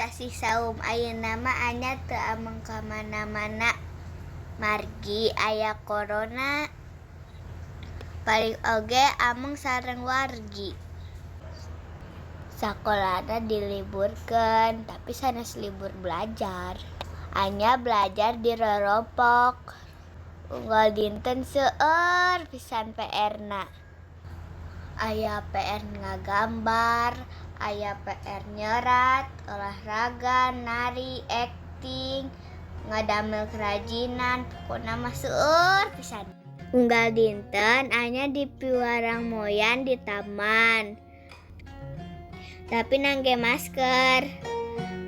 tasih saum ayeuna mah anya teu ameng ka mana-mana. Margi aya corona. Paling oge ameng sareng wargi. Sakolana diliburkeun, tapi sanes libur belajar. Anya belajar di rorompok. Unggal dinten seueur pisan PR-na. Aya PR ngagambar, aya PR nyerat, olahraga, nari, acting, ngadamel kerajinan, pokona mah seueur pisan. Unggal dinten anya di piwarang moyan di taman. Tapi nangge masker.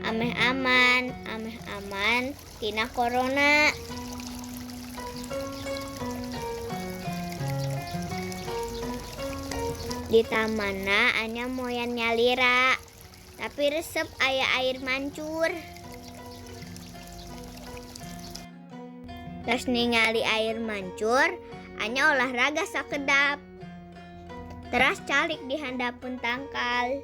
Ameh aman tina corona. Di tamanna anya moyan nyalira, tapi resep aya air mancur. Tos ningali air mancur, anya olahraga sakedap. Teras calik di handapeun tangkal.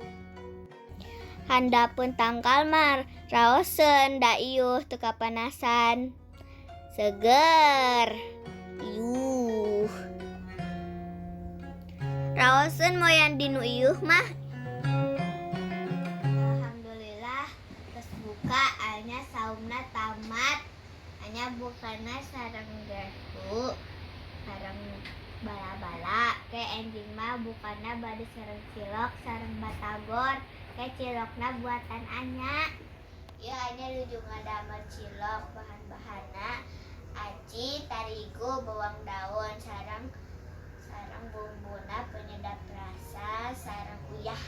Handapeun tangkal mah raoseun da ieuh teu kapanasan. Seger. Yuh. Raoseun moyan dinu ieuh mah. Alhamdulillah geus buka anya saumna tamat. Anya bukana sareng garpu, sareng bala-bala. Ke enjing mah bukana bade sareng cilok, sareng batagor. Ke cilokna buatan anya. Ya anya nuju ngadamel cilok, bahan-bahanna aci, tarigu, bawang daun, sareng bumbuna penyedap rasa, sareng uyah.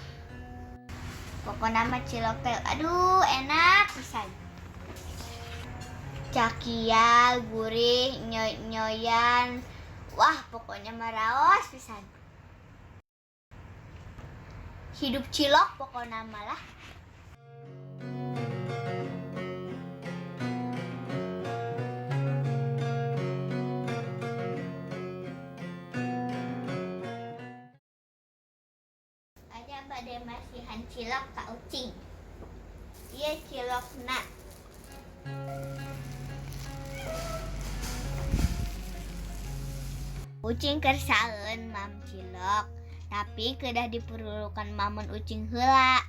Pokona mah cilok teh aduh enak pisan. Cakial, gurih, nyoy-nyoyan. Wah, pokoknya mah raos pisan. Hidup cilok pokona malah. Anya bade masihan cilok ka ucing. Ieu cilokna. Ucing keur saeun mam cilok, tapi kedah diperlukan mamun ucing heula.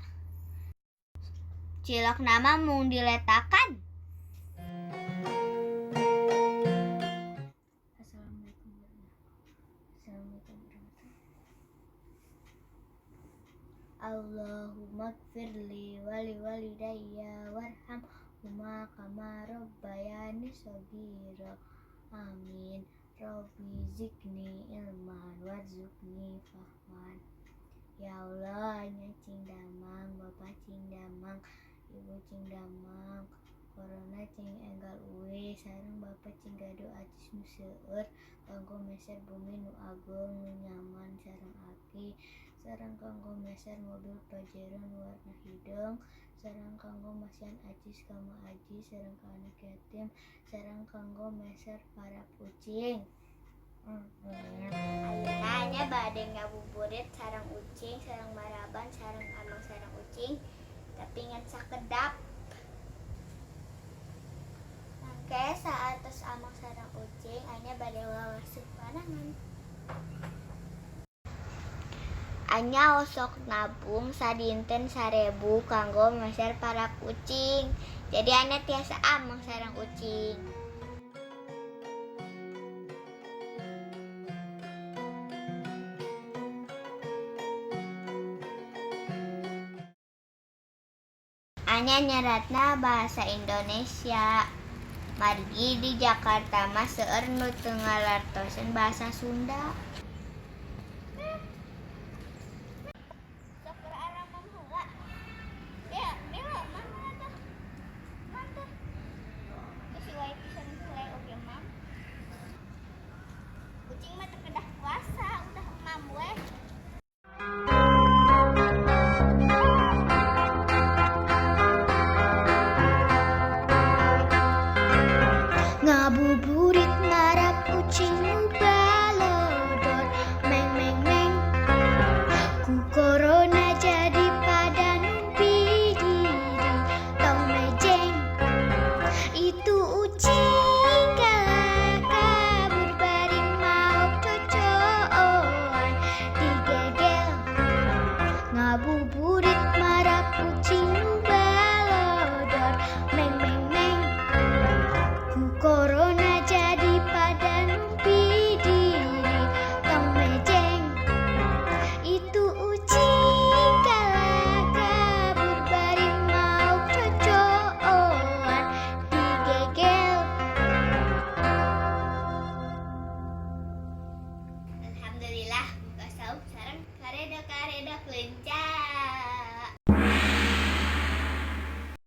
Cilok nama mung diletakan. Assalamualaikum warahmatullahi. Allahumma gfirli wali walidayya warhamhuma kama rabbayani shaghira. Amin. Rabbi zidni ilman warzuqni fahman. Ya Allah, nya cing damang, Bapak cing damang, Ibu cing damang, corona cing enggal uwi, sareng Bapak cing gado acis nu seueur, kanggo meser bumi nu agung nu nyaman sareng api, sareng kanggo meser mobil Pajero nu warna hideung, sareng kanggo masihan acis kama aji, sareng ka anak yatim, sareng kanggo meser para kucing. Ayeuna nya bade ngabuburit sareng ucing, sareng maraban, sareng amang sareng ucing, tapi ngan sakedap. Nangke saatos amang sareng ucing, anya bade wawasuh panangan. Anya osok nabung sadinten 1000 kanggo meser para kucing. Jadi anya tiasa amang sareng ucing. Anya nyeratna bahasa Indonesia. Margi di Jakarta mah seueur nu teu ngalartosan bahasa Sunda.